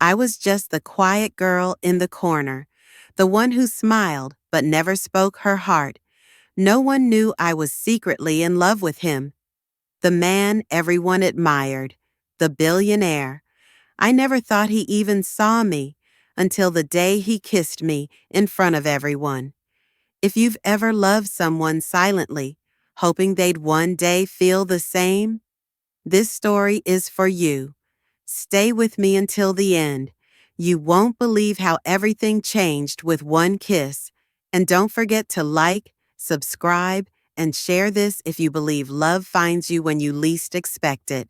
I was just the quiet girl in the corner, the one who smiled but never spoke her heart. No one knew I was secretly in love with him, the man everyone admired, the billionaire. I never thought he even saw me until the day he kissed me in front of everyone. If you've ever loved someone silently, hoping they'd one day feel the same, this story is for you. Stay with me until the end. You won't believe how everything changed with one kiss. And don't forget to like, subscribe, and share this if you believe love finds you when you least expect it.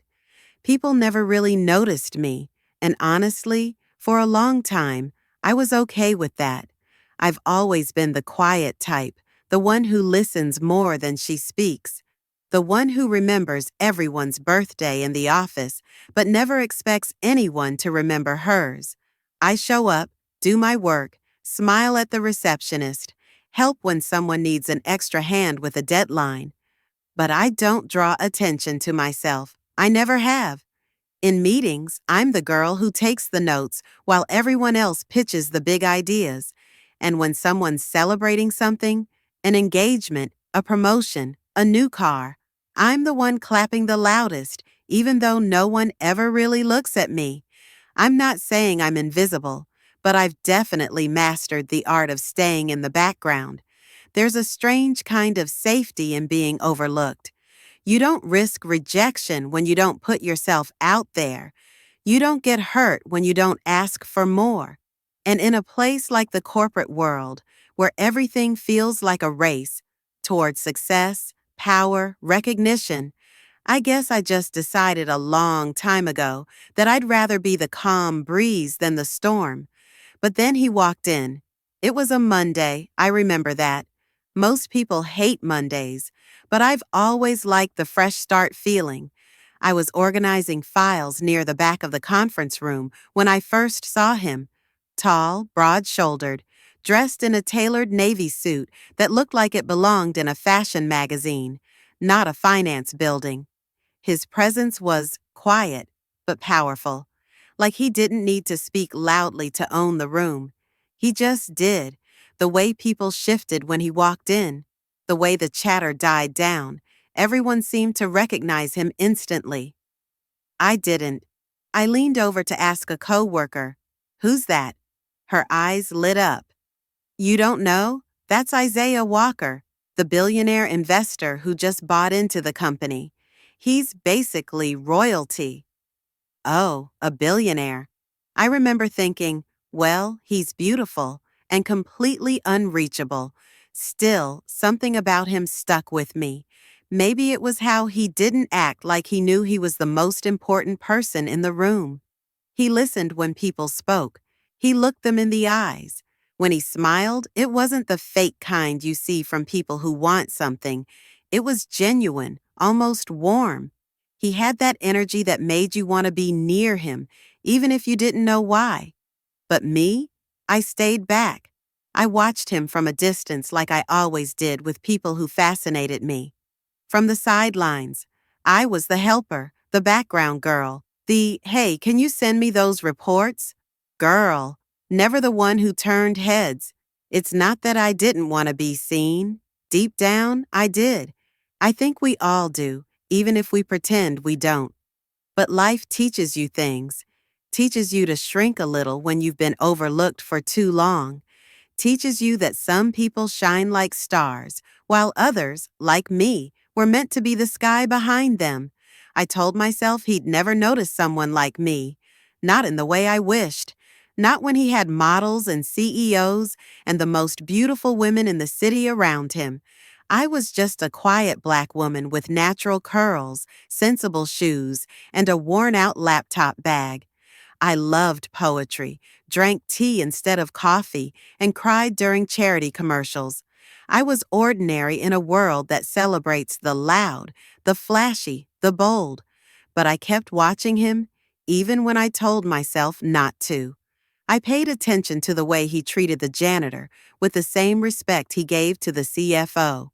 People never really noticed me, and honestly, for a long time, I was okay with that. I've always been the quiet type, the one who listens more than she speaks, the one who remembers everyone's birthday in the office, but never expects anyone to remember hers. I show up, do my work, smile at the receptionist, help when someone needs an extra hand with a deadline. But I don't draw attention to myself. I never have. In meetings, I'm the girl who takes the notes while everyone else pitches the big ideas. And when someone's celebrating something, an engagement, a promotion, a new car, I'm the one clapping the loudest, even though no one ever really looks at me. I'm not saying I'm invisible, but I've definitely mastered the art of staying in the background. There's a strange kind of safety in being overlooked. You don't risk rejection when you don't put yourself out there. You don't get hurt when you don't ask for more. And in a place like the corporate world, where everything feels like a race toward success, power, recognition, I guess I just decided a long time ago that I'd rather be the calm breeze than the storm. But then he walked in. It was a Monday, I remember that. Most people hate Mondays, but I've always liked the fresh start feeling. I was organizing files near the back of the conference room when I first saw him. Tall, broad-shouldered, dressed in a tailored navy suit that looked like it belonged in a fashion magazine, not a finance building. His presence was quiet, but powerful. Like he didn't need to speak loudly to own the room. He just did. The way people shifted when he walked in, the way the chatter died down, everyone seemed to recognize him instantly. I didn't. I leaned over to ask a coworker, "Who's that?" Her eyes lit up. "You don't know? That's Isaiah Walker, the billionaire investor who just bought into the company. He's basically royalty." Oh, a billionaire. I remember thinking, well, he's beautiful and completely unreachable. Still, something about him stuck with me. Maybe it was how he didn't act like he knew he was the most important person in the room. He listened when people spoke. He looked them in the eyes. When he smiled, it wasn't the fake kind you see from people who want something. It was genuine, almost warm. He had that energy that made you want to be near him, even if you didn't know why. But me? I stayed back. I watched him from a distance like I always did with people who fascinated me. From the sidelines, I was the helper, the background girl, the, "Hey, can you send me those reports?" girl, never the one who turned heads. It's not that I didn't want to be seen. Deep down, I did. I think we all do, even if we pretend we don't. But life teaches you things, teaches you to shrink a little when you've been overlooked for too long, teaches you that some people shine like stars, while others, like me, were meant to be the sky behind them. I told myself he'd never notice someone like me. Not in the way I wished. Not when he had models and CEOs and the most beautiful women in the city around him. I was just a quiet black woman with natural curls, sensible shoes, and a worn-out laptop bag. I loved poetry, drank tea instead of coffee, and cried during charity commercials. I was ordinary in a world that celebrates the loud, the flashy, the bold. But I kept watching him, even when I told myself not to. I paid attention to the way he treated the janitor with the same respect he gave to the CFO.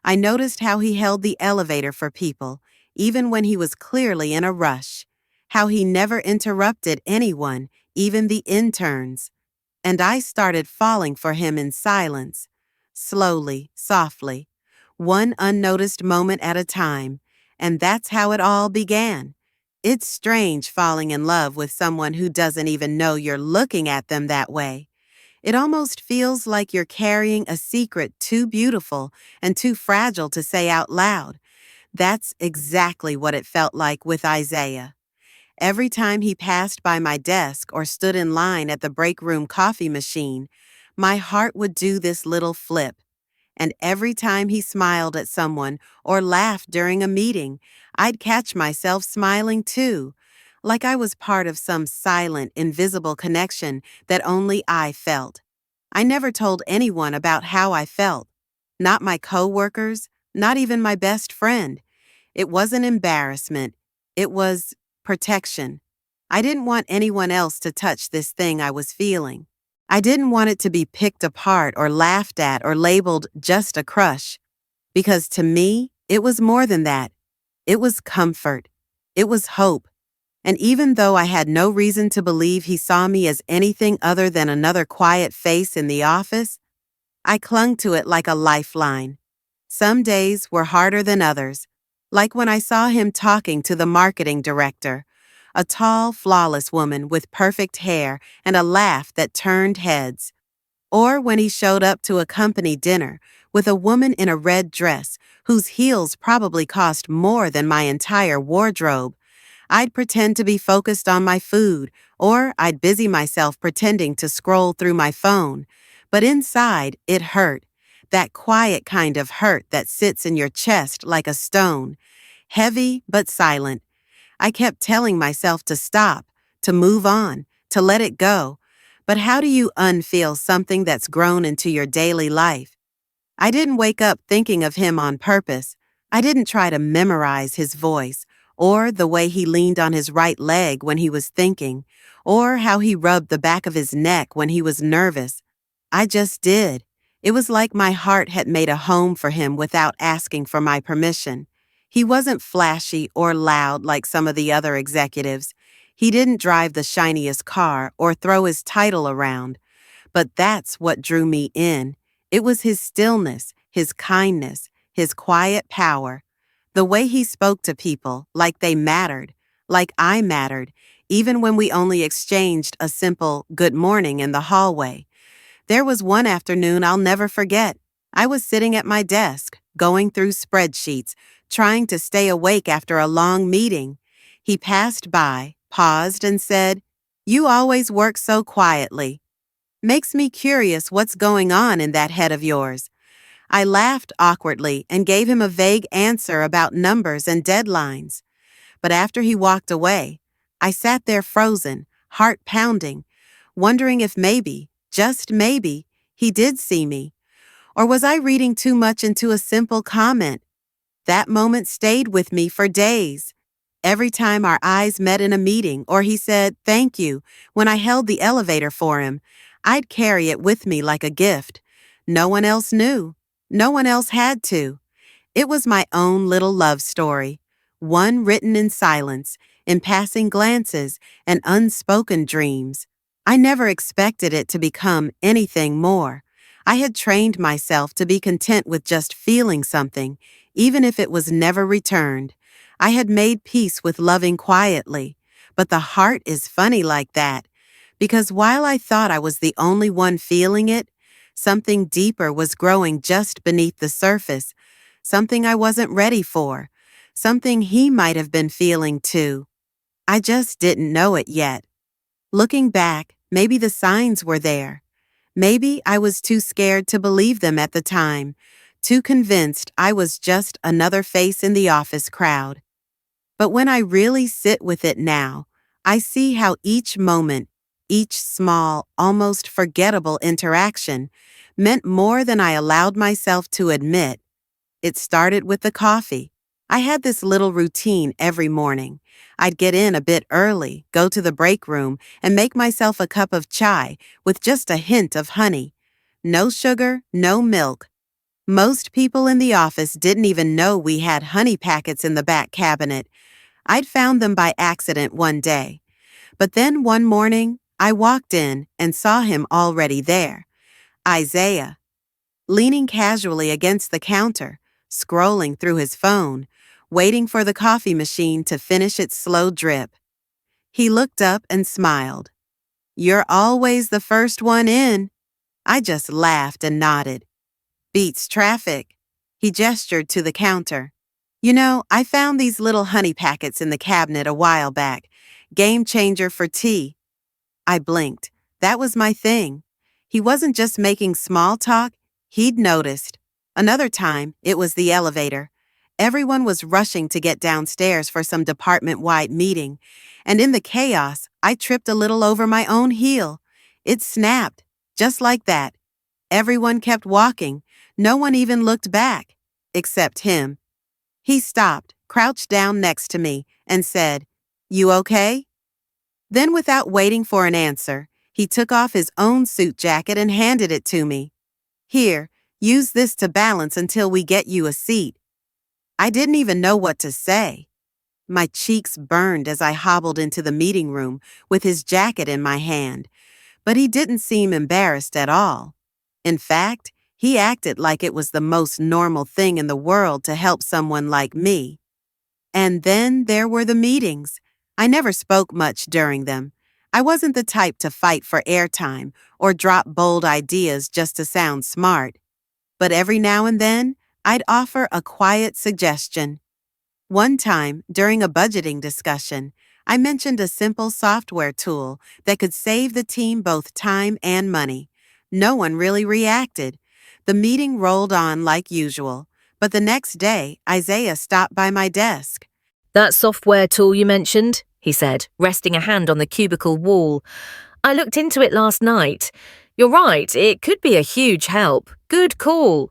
I noticed how he held the elevator for people, even when he was clearly in a rush. How he never interrupted anyone, even the interns. And I started falling for him in silence, slowly, softly, one unnoticed moment at a time, and that's how it all began. It's strange falling in love with someone who doesn't even know you're looking at them that way. It almost feels like you're carrying a secret too beautiful and too fragile to say out loud. That's exactly what it felt like with Isaiah. Every time he passed by my desk or stood in line at the break room coffee machine, my heart would do this little flip. And every time he smiled at someone or laughed during a meeting, I'd catch myself smiling too, like I was part of some silent, invisible connection that only I felt. I never told anyone about how I felt. Not my coworkers, not even my best friend. It wasn't embarrassment. It was protection. I didn't want anyone else to touch this thing I was feeling. I didn't want it to be picked apart or laughed at or labeled just a crush. Because to me, it was more than that. It was comfort. It was hope. And even though I had no reason to believe he saw me as anything other than another quiet face in the office, I clung to it like a lifeline. Some days were harder than others, like when I saw him talking to the marketing director, a tall, flawless woman with perfect hair and a laugh that turned heads, or when he showed up to a company dinner with a woman in a red dress whose heels probably cost more than my entire wardrobe. I'd pretend to be focused on my food, or I'd busy myself pretending to scroll through my phone. But inside, it hurt. That quiet kind of hurt that sits in your chest like a stone. Heavy but silent. I kept telling myself to stop, to move on, to let it go. But how do you unfeel something that's grown into your daily life? I didn't wake up thinking of him on purpose. I didn't try to memorize his voice, or the way he leaned on his right leg when he was thinking, or how he rubbed the back of his neck when he was nervous. I just did. It was like my heart had made a home for him without asking for my permission. He wasn't flashy or loud like some of the other executives. He didn't drive the shiniest car or throw his title around. But that's what drew me in. It was his stillness, his kindness, his quiet power. The way he spoke to people like they mattered, like I mattered, even when we only exchanged a simple good morning in the hallway. There was one afternoon I'll never forget. I was sitting at my desk, going through spreadsheets, trying to stay awake after a long meeting. He passed by, paused, and said, "You always work so quietly. Makes me curious what's going on in that head of yours." I laughed awkwardly and gave him a vague answer about numbers and deadlines. But after he walked away, I sat there frozen, heart pounding, wondering if maybe, just maybe, he did see me. Or was I reading too much into a simple comment? That moment stayed with me for days. Every time our eyes met in a meeting or he said, "Thank you," when I held the elevator for him, I'd carry it with me like a gift. No one else knew. No one else had to. It was my own little love story, one written in silence, in passing glances, and unspoken dreams. I never expected it to become anything more. I had trained myself to be content with just feeling something, even if it was never returned. I had made peace with loving quietly. But the heart is funny like that, because while I thought I was the only one feeling it, something deeper was growing just beneath the surface, something I wasn't ready for, something he might have been feeling too. I just didn't know it yet. Looking back, maybe the signs were there. Maybe I was too scared to believe them at the time, too convinced I was just another face in the office crowd. But when I really sit with it now, I see how each moment, each small, almost forgettable interaction meant more than I allowed myself to admit. It started with the coffee. I had this little routine every morning. I'd get in a bit early, go to the break room, and make myself a cup of chai with just a hint of honey. No sugar, no milk. Most people in the office didn't even know we had honey packets in the back cabinet. I'd found them by accident one day. But then one morning, I walked in and saw him already there. Isaiah, leaning casually against the counter, scrolling through his phone, waiting for the coffee machine to finish its slow drip. He looked up and smiled. "You're always the first one in." I just laughed and nodded. "Beats traffic." He gestured to the counter. "You know, I found these little honey packets in the cabinet a while back. Game changer for tea." I blinked. That was my thing. He wasn't just making small talk, he'd noticed. Another time, it was the elevator. Everyone was rushing to get downstairs for some department-wide meeting, and in the chaos, I tripped a little over my own heel. It snapped, just like that. Everyone kept walking. No one even looked back, except him. He stopped, crouched down next to me, and said, "You okay?" Then, without waiting for an answer, he took off his own suit jacket and handed it to me. "Here, use this to balance until we get you a seat." I didn't even know what to say. My cheeks burned as I hobbled into the meeting room with his jacket in my hand, but he didn't seem embarrassed at all. In fact, he acted like it was the most normal thing in the world to help someone like me. And then there were the meetings. I never spoke much during them. I wasn't the type to fight for airtime or drop bold ideas just to sound smart. But every now and then, I'd offer a quiet suggestion. One time, during a budgeting discussion, I mentioned a simple software tool that could save the team both time and money. No one really reacted. The meeting rolled on like usual, but the next day, Isaiah stopped by my desk. "That software tool you mentioned," he said, resting a hand on the cubicle wall. "I looked into it last night. You're right, it could be a huge help. Good call."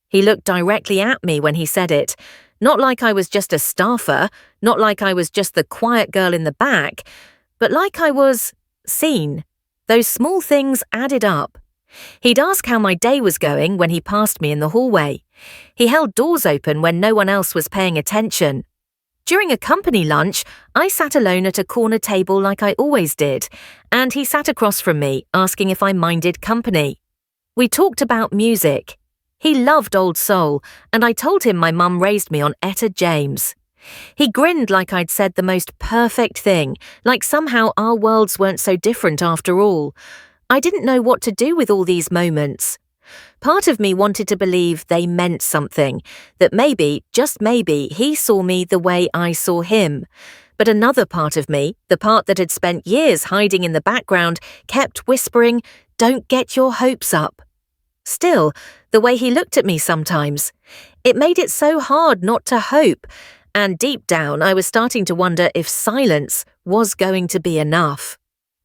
He looked directly at me when he said it. Not like I was just a staffer, not like I was just the quiet girl in the back, but like I was seen. Those small things added up. He'd ask how my day was going when he passed me in the hallway. He held doors open when no one else was paying attention. During a company lunch, I sat alone at a corner table like I always did, and he sat across from me, asking if I minded company. We talked about music. He loved old soul, and I told him my mum raised me on Etta James. He grinned like I'd said the most perfect thing, like somehow our worlds weren't so different after all. I didn't know what to do with all these moments. Part of me wanted to believe they meant something, that maybe, just maybe, he saw me the way I saw him. But another part of me, the part that had spent years hiding in the background, kept whispering, "Don't get your hopes up." Still, the way he looked at me sometimes, it made it so hard not to hope, and deep down I was starting to wonder if silence was going to be enough.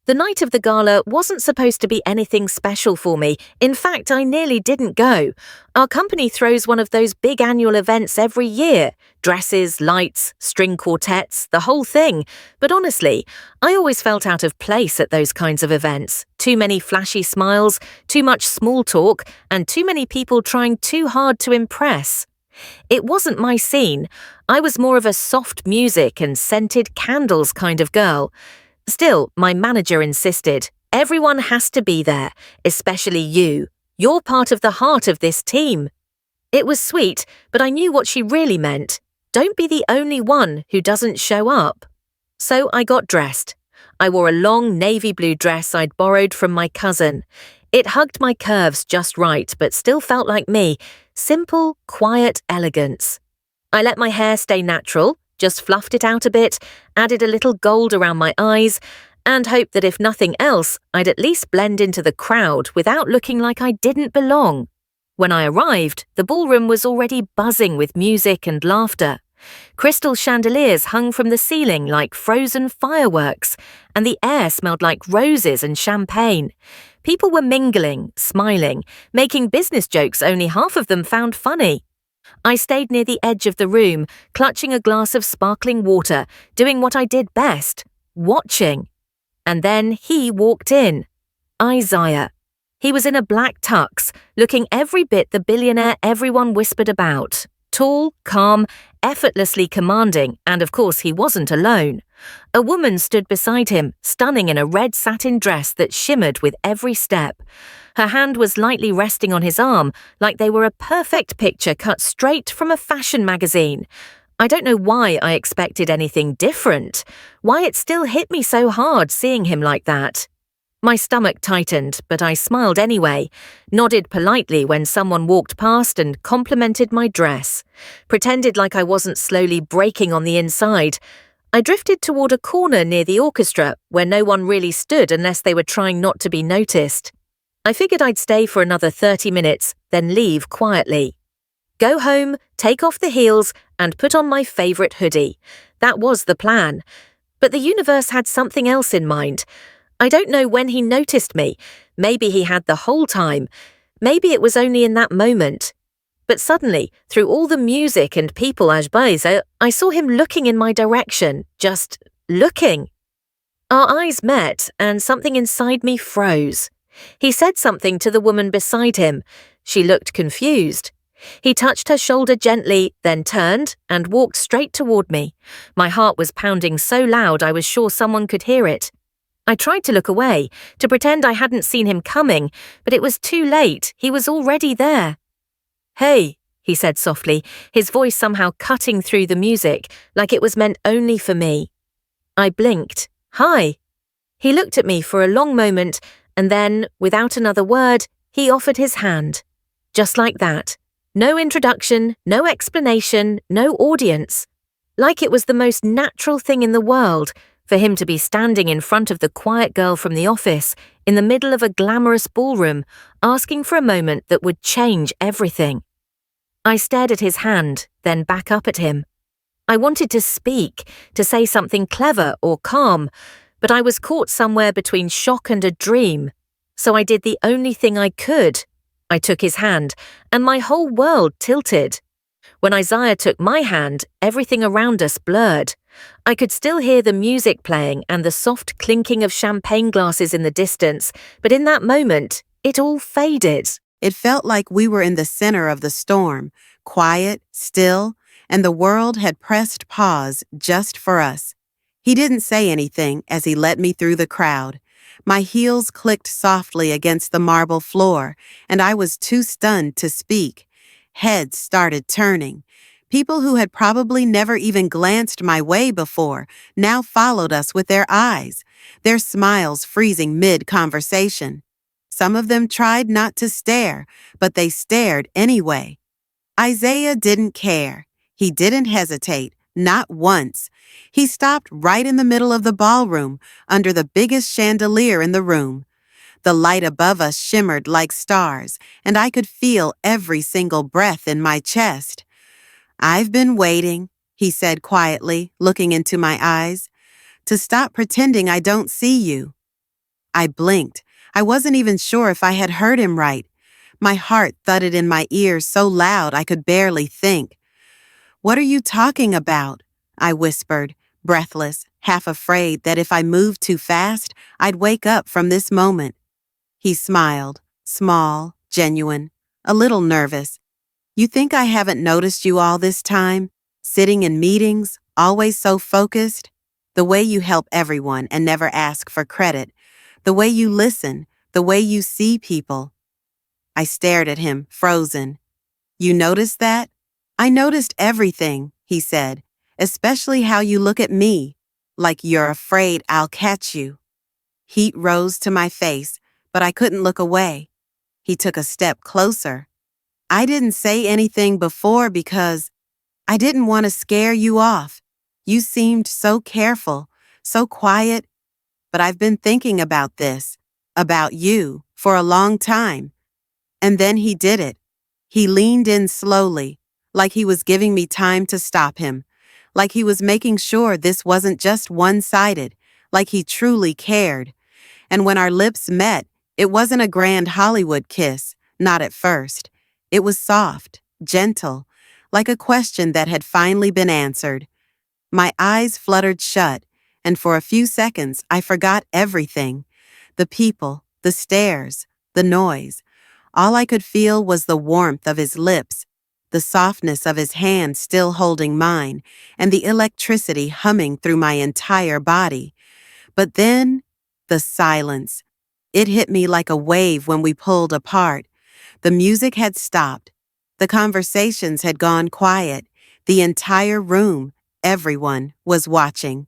The night of the gala wasn't supposed to be anything special for me. In fact, I nearly didn't go. Our company throws one of those big annual events every year. Dresses, lights, string quartets, the whole thing. But honestly, I always felt out of place at those kinds of events. Too many flashy smiles, too much small talk, and too many people trying too hard to impress. It wasn't my scene. I was more of a soft music and scented candles kind of girl. Still, my manager insisted, "Everyone has to be there, especially you. You're part of the heart of this team." It was sweet, but I knew what she really meant. Don't be the only one who doesn't show up. So I got dressed. I wore a long navy blue dress I'd borrowed from my cousin. It hugged my curves just right, but still felt like me. Simple, quiet elegance. I let my hair stay natural, just fluffed it out a bit, added a little gold around my eyes, and hoped that if nothing else, I'd at least blend into the crowd without looking like I didn't belong. When I arrived, the ballroom was already buzzing with music and laughter. Crystal chandeliers hung from the ceiling like frozen fireworks, and the air smelled like roses and champagne. People were mingling, smiling, making business jokes only half of them found funny. I stayed near the edge of the room, clutching a glass of sparkling water, doing what I did best, watching. And then he walked in. Isaiah. He was in a black tux, looking every bit the billionaire everyone whispered about. Tall, calm, effortlessly commanding, and of course he wasn't alone. A woman stood beside him, stunning in a red satin dress that shimmered with every step. Her hand was lightly resting on his arm, like they were a perfect picture cut straight from a fashion magazine. I don't know why I expected anything different, why it still hit me so hard seeing him like that. My stomach tightened, but I smiled anyway, nodded politely when someone walked past and complimented my dress, pretended like I wasn't slowly breaking on the inside. I drifted toward a corner near the orchestra where no one really stood unless they were trying not to be noticed. I figured I'd stay for another 30 minutes, then leave quietly. Go home, take off the heels, and put on my favorite hoodie. That was the plan. But the universe had something else in mind. I don't know when he noticed me. Maybe he had the whole time. Maybe it was only in that moment. But suddenly, through all the music and people I saw him looking in my direction, just looking. Our eyes met, and something inside me froze. He said something to the woman beside him. She looked confused. He touched her shoulder gently, then turned and walked straight toward me. My heart was pounding so loud I was sure someone could hear it. I tried to look away, to pretend I hadn't seen him coming, but it was too late. He was already there. "Hey," he said softly, his voice somehow cutting through the music, like it was meant only for me. I blinked. "Hi." He looked at me for a long moment, and then, without another word, he offered his hand. Just like that. No introduction, no explanation, no audience. Like it was the most natural thing in the world for him to be standing in front of the quiet girl from the office, in the middle of a glamorous ballroom, asking for a moment that would change everything. I stared at his hand, then back up at him. I wanted to speak, to say something clever or calm, but I was caught somewhere between shock and a dream. So I did the only thing I could. I took his hand, and my whole world tilted. When Isaiah took my hand, everything around us blurred. I could still hear the music playing and the soft clinking of champagne glasses in the distance, but in that moment, it all faded. It felt like we were in the center of the storm, quiet, still, and the world had pressed pause just for us. He didn't say anything as he led me through the crowd. My heels clicked softly against the marble floor, and I was too stunned to speak. Heads started turning. People who had probably never even glanced my way before now followed us with their eyes, their smiles freezing mid-conversation. Some of them tried not to stare, but they stared anyway. Isaiah didn't care. He didn't hesitate, not once. He stopped right in the middle of the ballroom, under the biggest chandelier in the room. The light above us shimmered like stars, and I could feel every single breath in my chest. "I've been waiting," he said quietly, looking into my eyes, "to stop pretending I don't see you." I blinked. I wasn't even sure if I had heard him right. My heart thudded in my ears so loud I could barely think. "What are you talking about?" I whispered, breathless, half afraid that if I moved too fast, I'd wake up from this moment. He smiled, small, genuine, a little nervous. "You think I haven't noticed you all this time? Sitting in meetings, always so focused? The way you help everyone and never ask for credit. The way you listen, the way you see people." I stared at him, frozen. "You noticed that?" "I noticed everything," he said, "especially how you look at me, like you're afraid I'll catch you." Heat rose to my face, but I couldn't look away. He took a step closer. "I didn't say anything before because I didn't want to scare you off. You seemed so careful, so quiet, but I've been thinking about this, about you, for a long time." And then he did it. He leaned in slowly, like he was giving me time to stop him, like he was making sure this wasn't just one-sided, like he truly cared. And when our lips met, it wasn't a grand Hollywood kiss, not at first. It was soft, gentle, like a question that had finally been answered. My eyes fluttered shut, and for a few seconds I forgot everything. The people, the stares, the noise. All I could feel was the warmth of his lips, the softness of his hand still holding mine, and the electricity humming through my entire body. But then, the silence. It hit me like a wave when we pulled apart. The music had stopped. The conversations had gone quiet. The entire room, everyone, was watching.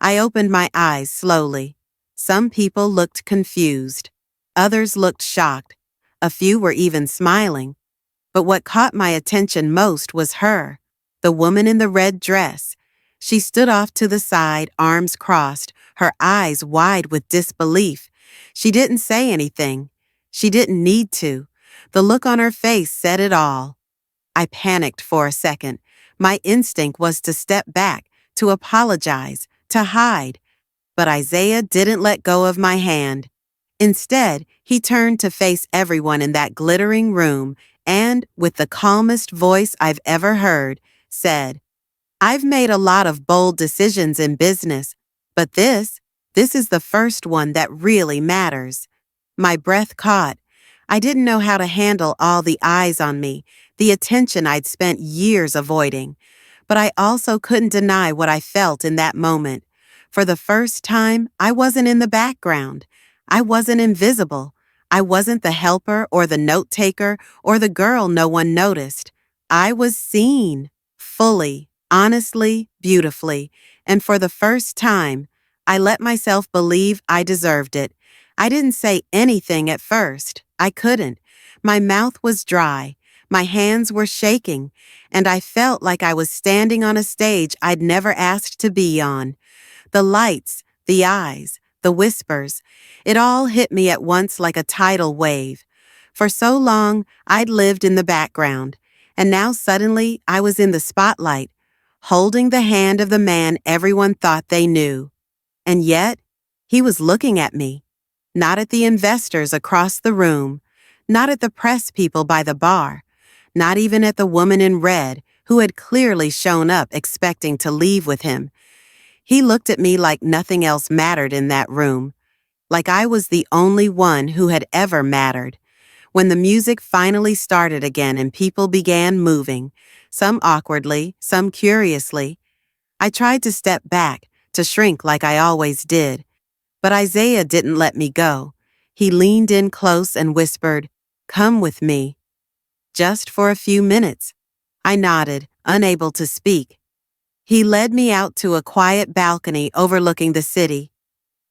I opened my eyes slowly. Some people looked confused. Others looked shocked. A few were even smiling. But what caught my attention most was her, the woman in the red dress. She stood off to the side, arms crossed, her eyes wide with disbelief. She didn't say anything. She didn't need to. The look on her face said it all. I panicked for a second. My instinct was to step back, to apologize, to hide. But Isaiah didn't let go of my hand. Instead, he turned to face everyone in that glittering room and, with the calmest voice I've ever heard, said, "I've made a lot of bold decisions in business, but this is the first one that really matters." My breath caught. I didn't know how to handle all the eyes on me, the attention I'd spent years avoiding. But I also couldn't deny what I felt in that moment. For the first time, I wasn't in the background. I wasn't invisible. I wasn't the helper or the note-taker or the girl no one noticed. I was seen, fully, honestly, beautifully, and for the first time, I let myself believe I deserved it. I didn't say anything at first. I couldn't. My mouth was dry. My hands were shaking, and I felt like I was standing on a stage I'd never asked to be on. The lights, the eyes, the whispers, it all hit me at once like a tidal wave. For so long, I'd lived in the background, and now suddenly I was in the spotlight, holding the hand of the man everyone thought they knew. And yet, he was looking at me, not at the investors across the room, not at the press people by the bar, not even at the woman in red who had clearly shown up expecting to leave with him. He looked at me like nothing else mattered in that room, like I was the only one who had ever mattered. When the music finally started again and people began moving, some awkwardly, some curiously, I tried to step back, to shrink like I always did. But Isaiah didn't let me go. He leaned in close and whispered, "Come with me." Just for a few minutes. I nodded, unable to speak. He led me out to a quiet balcony overlooking the city.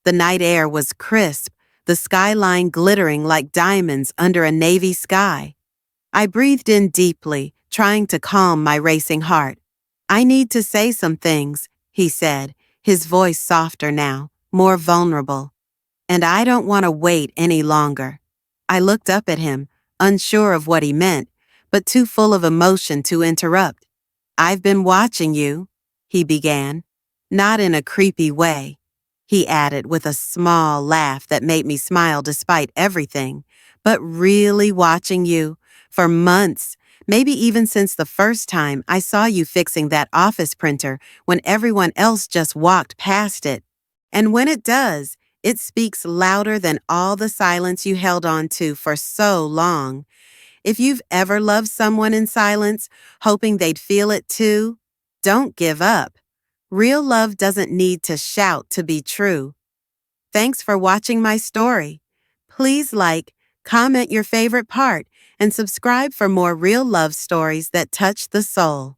The night air was crisp, the skyline glittering like diamonds under a navy sky. I breathed in deeply, trying to calm my racing heart. "I need to say some things," he said, his voice softer now, more vulnerable. "And I don't want to wait any longer." I looked up at him, unsure of what he meant, but too full of emotion to interrupt. "I've been watching you," he began, not in a creepy way. He added with a small laugh that made me smile despite everything, "but really watching you, for months, maybe even since the first time I saw you fixing that office printer when everyone else just walked past it. And when it does, it speaks louder than all the silence you held on to for so long. If you've ever loved someone in silence, hoping they'd feel it too, don't give up. Real love doesn't need to shout to be true." Thanks for watching my story. Please like, comment your favorite part, and subscribe for more real love stories that touch the soul.